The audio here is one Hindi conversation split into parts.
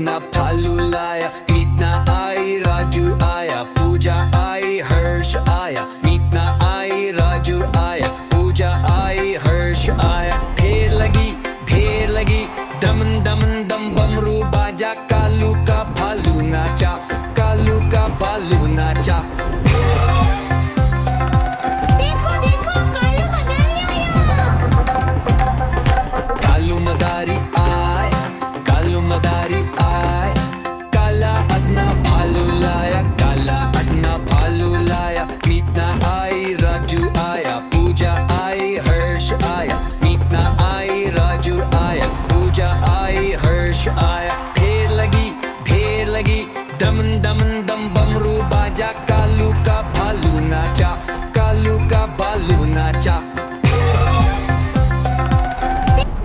अदना फालू लाया, मीतना आई राजू आया, पूजा आई हर्ष आया, मीतना आई राजू आया, पूजा आई हर्ष आया। ढेर लगी दमन दमन दम बमरू बाजा, कालू का भालू नाचा, कालू का भालू नाचा। देखो देखो कालू मदारी आया। कालू मदारी आए, कालू मदारी आए, काला अदना भालू लाया, काला अदना भालू लाया, मीतना आई राजू आया, पूजा आई हर्ष आया, मीतना आई राजू आया, पूजा आई हर्ष आया। ढेर लगी दमन दमन दम बमरू बाजा, कालू का भालू नाचा, कालू का भालू नाचा।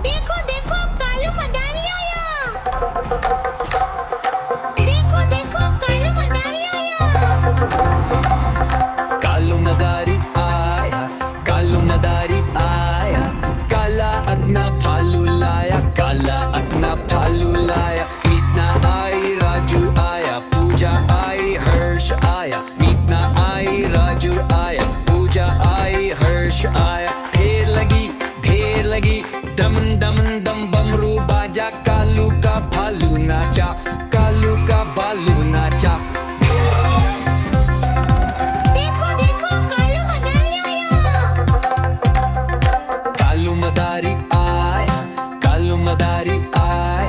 देखो देखो कालू मदारी आया। देखो देखो कालू मदारी आया। कालू मदारी आया, कालू मदारी आया, काला अदना भालू लाया, काला अदना भालू लाया, मीतना आई राजू आया, पूजा आई हर्ष आया, मीतना आई राजू आया, पूजा आई हर्ष आया। ढेर लगी दमन दमन दम बमरू बाजा, कालू का भालू नाचा, कालू का भालू नाचा। देखो देखो कालू मदारी आया। कालू मदारी आए, कालू मदारी आए,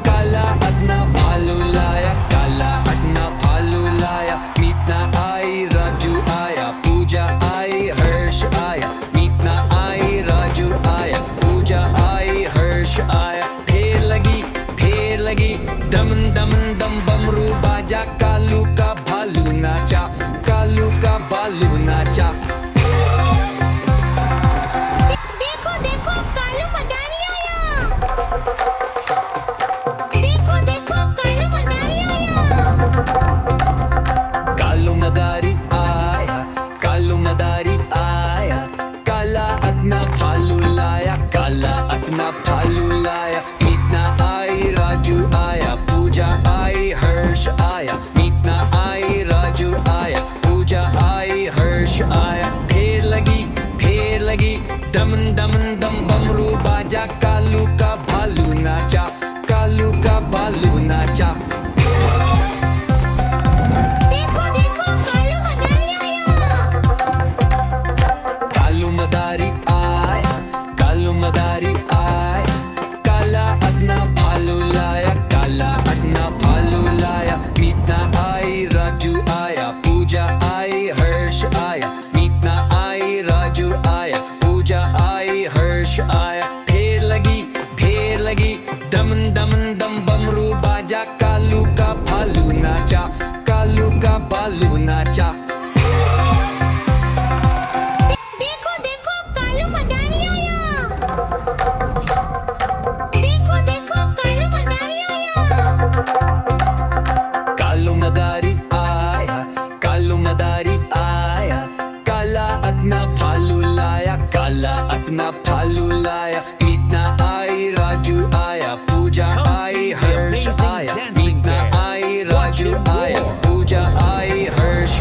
काला अदना भालू लाया, काला अदना भालू लाया, मीतना आई राजू आया, पूजा आई हर्ष आया, मीतना आई राजू आया, पूजा आई हर्ष आया। ढेर लगी दमन दमन दम बमरू बाजा, कालू का भालू नाचा, कालू का भालू नाचा। देखो देखो कालू मदारी आया। देखो देखो कालू मदारी आया। कालू मदारी आया, कालू मदारी आया, काला अदना भालू लाया, काला अदना भालू लाया, मीतना आई राजू आया, पूजा आई हर्ष आया, मीतना आई राजू आया, पूजा आई हर्ष आया। ढेर लगी दमन दमन दम बमरू बाजा, कालू का भालू नाचा, कालू का भालू नाचा। देखो देखो कालू मदारी आया। कालू मदारी आए, कालू मदारी आए, काला अदना भालू लाया, काला अदना भालू लाया, मीतना आई राजू आया, पूजा आई हर्ष आया, मीतना आई राजू आया, पूजा आई हर्ष आया। ढेर लगी दमन दमन दम बमरू बाजा, कालू का भालू नाचा, कालू का भालू नाचा। देखो देखो कालू मदारी आया। देखो देखो कालू मदारी आया। कालू मदारी आया, कालू मदारी आया, काला अदना भालू लाया, काला अदना भालू लाया, मीतना आई राजू आया, पूजा आई हर्ष आया, मीतना आई राजू आया, पूजा आई हर्ष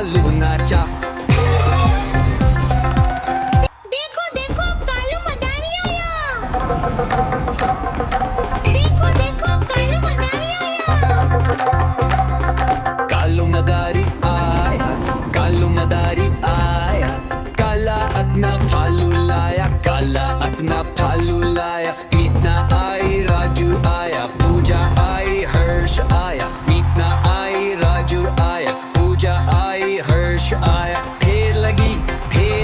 भालू नाचा। देखो देखो कालू मदारी आया। देखो देखो कालू मदारी आया। कालू मदारी आया, कालू मदारी आया, काला अपना भालू लाया, काला अपना भालू लाया। मीतना आई, राजू आया, पूजा आई, हर्ष आया। मीतना आई, राजू आया, पूजा आई, हर्ष आया। फेर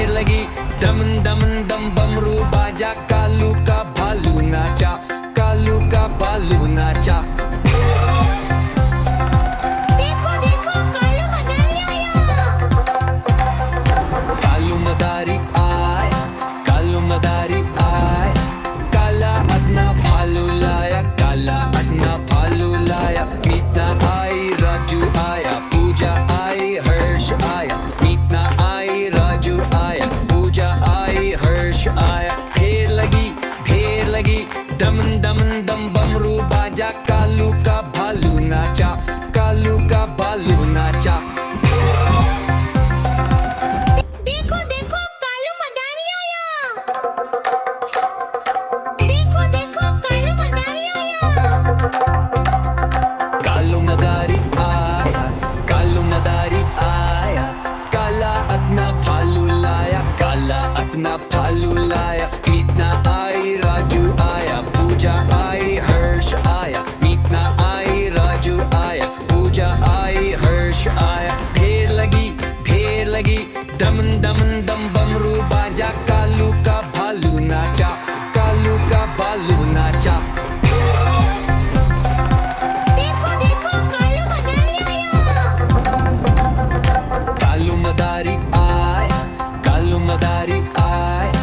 लगी दम दम दम बमरू बाजा, कालू का भालू नाचा, कालू का भालू नाचा। देखो देखो कालू मदारी आया। कालू मदारी आया, कालू मदारी आया, काला अपना भालू लाया, काला अपना भालू लाया। मीतना आई, राजू आया, पूजा आई, हर्ष आया। मीतना आई, राजू आया, पूजा आई, हर्ष आया। फेर लगी दम दम दम बमरू बाजा, कालू का भालू नाचा, कालू का भालू नाचा। देखो देखो कालू मदारी आया। देखो देखो कालू मदारी आया। कालू मदारी आया, कालू मदारी आया, काला अपना भालू लाया, काला अपना भालू लाया। मीतना आई, राजू आया, पूजा आई, हर्ष आया। मीतना आई, राजू आया, पूजा आई, हर्ष आया। फेर लगी दम दम दम बमरू बाजा, कालू का भालू नाचा, कालू का भालू नाचा। देखो देखो कालू मदारी आया। कालू मदारी आया, कालू मदारी आया,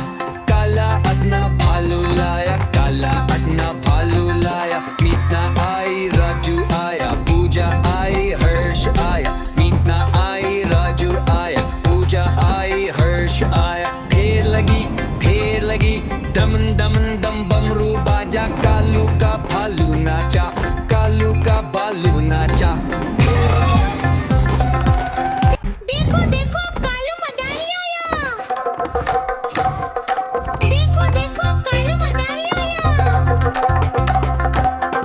काला अपना भालू लाया, काला अपना भालू लाया। मीतना आई, राजू आया, पूजा आई, हर्ष आया। मीतना आई, राजू आया, पूजा आई, हर्ष आया। फेर लगी दम दम दम बमरू बाजा, कालू का भालू नाचा, कालू का भालू नाचा। देखो देखो कालू मदारी आया। देखो देखो कालू मदारी आया।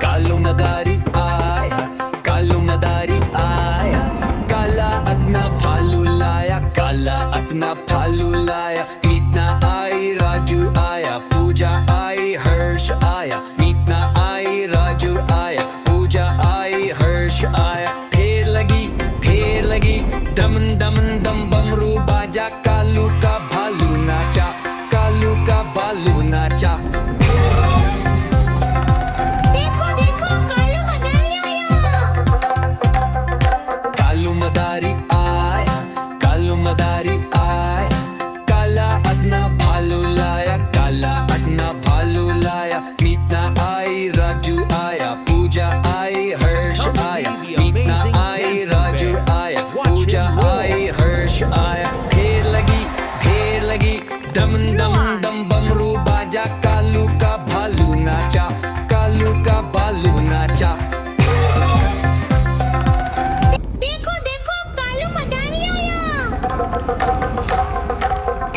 कालू मदारी आया, कालू मदारी आया, काला अपना भालू लाया, काला अपना भालू लाया। मीतना आई, राजू आया, पूजा आई, हर्ष आया। मीतना आई, राजू आया, पूजा आई, हर्ष आया। फेर लगी दम दम दम बमरू बाजा, कालू का भालू नाचा, कालू का भालू नाचा। देखो देखो कालू मदारी आया। कालू मदारी आया, कालू मदारी आया, काला अपना भालू लाया, काला अपना भालू लाया। मीतना आई, राजू आया, पूजा आई, हर्ष आया। मीतना आई, राजू आया, पूजा आई, हर्ष आया। फेर लगी दम दम दम बमरू बाजा, कालू का भालू नाचा, कालू का भालू नाचा। देखो देखो कालू मदारी आया।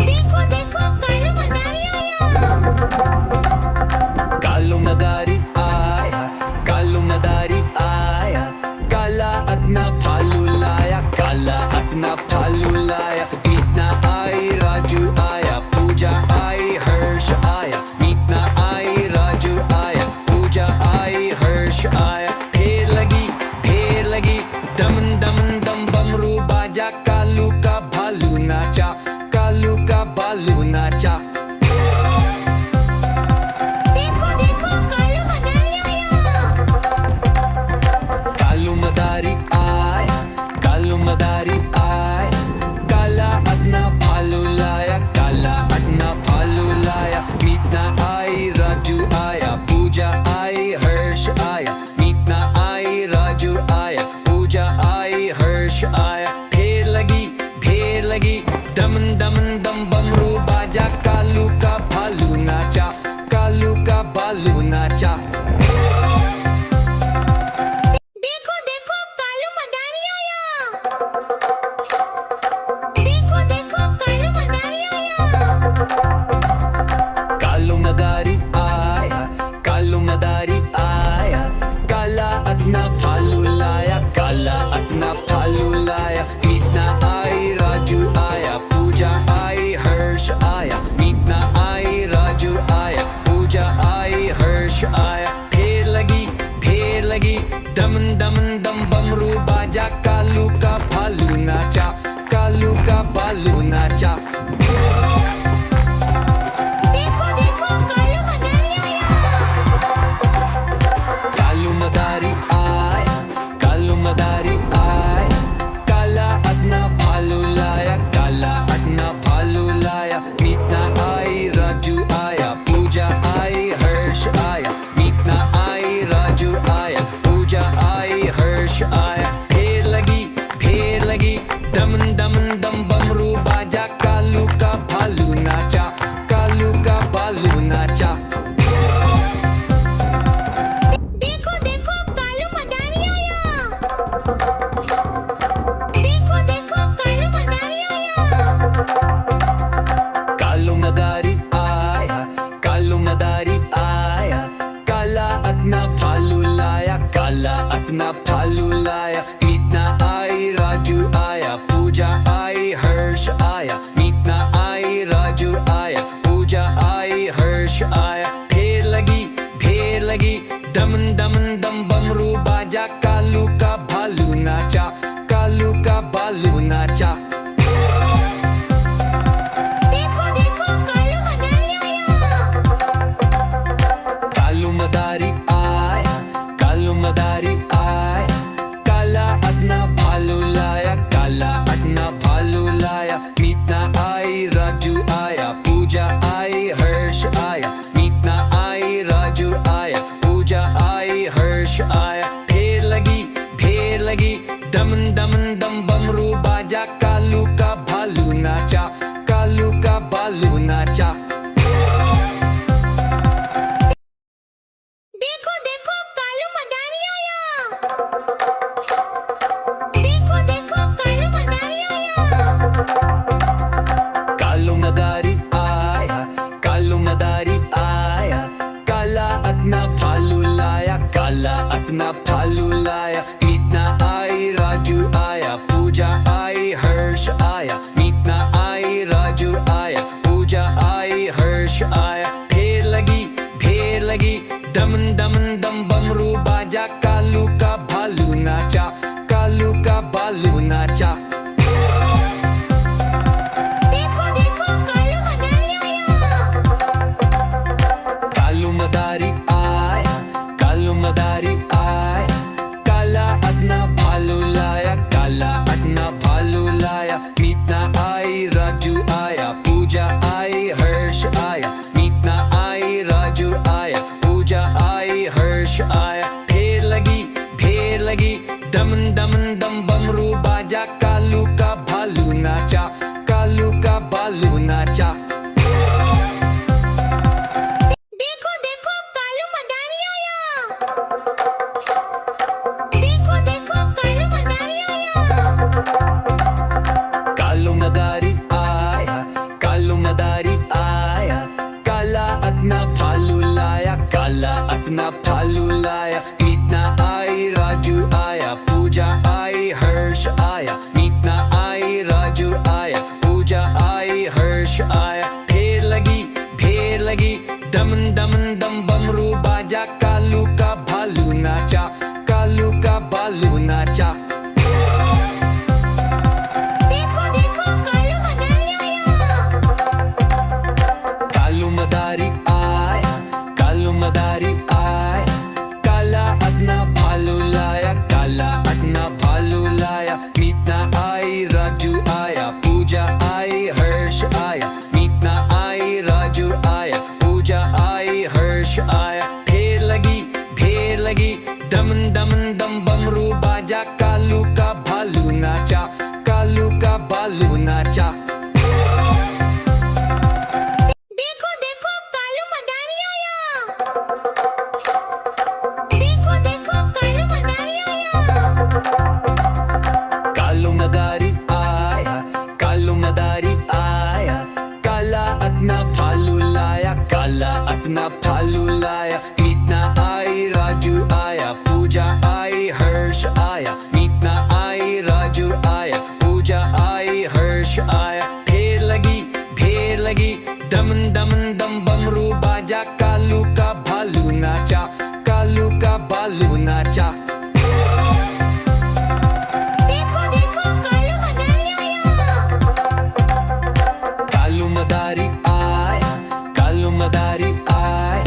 देखो देखो कालू मदारी आया। कालू मदारी आया, कालू मदारी आया, काला अपना भालू लाया, काला अपना भालू लाया। मीतना आई, राजू आया, पूजा आई, हर्ष आया। मीतना आई, राजू आया, पूजा आई, हर्ष आया। फेर लगी दम दम दम बमरू बाजा, कालू का भालू नाचा, कालू का भालू नाचा। देखो देखो कालू मदारी आया। कालू मदारी आया, कालू मदारी आया, काला अपना भालू लाया, काला अपना भालू लाया। मीतना आई, राजू आया, पूजा आई, हर्ष आया। मीतना आई, राजू आया, पूजा आई, हर्ष आया। फेर लगी दम दम दम बमरू बाजा, कालू का भालू नाचा, कालू का भालू नाचा। देखो देखो कालू मदारी आया। भालू नाचा, कालू का भालू नाचा। देखो देखो कालू मदारी आया। देखो देखो कालू मदारी आया। कालू मदारी आया, कालू मदारी आया, काला अपना भालू लाया, काला अपना भालू लाया। मीतना आई, राजू आया, पूजा आई, हर्ष आया। मीतना आई, राजू आया, पूजा आई, हर्ष आया। ढेर लगी दमन दमन दम बमरू बाजा, कालू का भालू नाचा, कालू का भालू नाचा। देखो देखो कालू मदारी आया। कालू मदारी आया, कालू मदारी आया, काला अपना भालू लाया, काला अपना भालू लाया। मीतना आई, राजू आया, पूजा आई, हर्ष आया। मीतना आई, राजू आया, पूजा आई, हर्ष आया। ढेर लगी दमन दमन दम बमरू बाजा, कालू का भालू नाचा, कालू का भालू नाचा। देखो देखो कालू मदारी आया। देखो देखो कालू मदारी आया। कालू मदारी आया, कालू मदारी आया, काला अपना भालू लाया, काला अपना भालू लाया। मीतना आई, राजू आया, पूजा आई, हर्ष आया। मीतना आई, राजू आया, पूजा आई, हर्ष आया। ढेर लगी दमन दमन दम बमरू बाजा, कालू का भालू नाचा, कालू का भालू नाचा। देखो देखो कालू मदारी आया। कालू मदारी आया, कालू मदारी आया, काला अपना भालू लाया, काला अपना भालू लाया। मीतना आई, राजू आया, पूजा आई, हर्ष आया। मीतना आई, राजू आया, पूजा आई, हर्ष आया। ढेर लगी दमन दमन दम बमरू बाजा, कालू का भालू नाचा, कालू का भालू नाचा। देखो देखो कालू मदारी आया। देखो देखो कालू मदारी आया। कालू मदारी आया, कालू मदारी आया, काला अपना भालू लाया, काला अपना भालू लाया। मीतना आई, राजू आया, पूजा आई, हर्ष आया। मीतना आई, राजू आया, पूजा आई, हर्ष आया। ढेर लगी दमन दमन दम बमरू बाजा, कालू का भालू नाचा, कालू का भालू नाचा। देखो देखो कालू मदारी आया। कालू मदारी आया, कालू मदारी आया,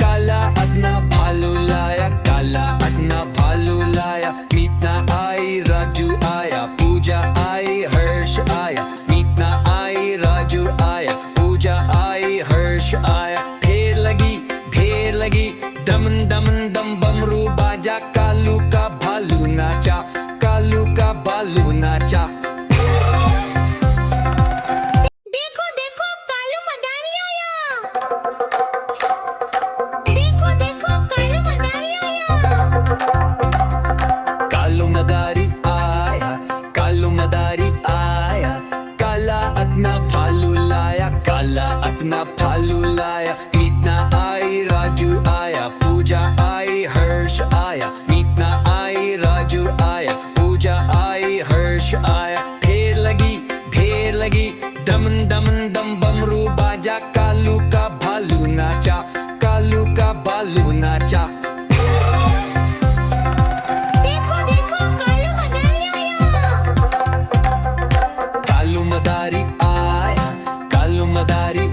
काला अपना भालू लाया, काला अपना भालू लाया। मीतना आई, राजू आया, पूजा आई, हर्ष आया। मीतना आई, राजू आया, पूजा आई, हर्ष आया। ढेर लगी दमन दमन दम बमरू बाजा, कालू का भालू नाचा, कालू का भालू नाचा। देखो देखो कालू मदारी आया। देखो देखो कालू मदारी आया। कालू मदारी आया, कालू मदारी आया, काला अपना भालू लाया, काला अपना भालू लाया। मीतना आई, राजू आया, पूजा आई, हर्ष आया। मीतना आई, राजू आया, पूजा आई, हर्ष आया। ढेर लगी दमन दमन दम बमरू बाजा, कालू का भालू नाचा, कालू का भालू नाचा। देखो देखो कालू मदारी आया। कालू मदारी आया, कालू मदारी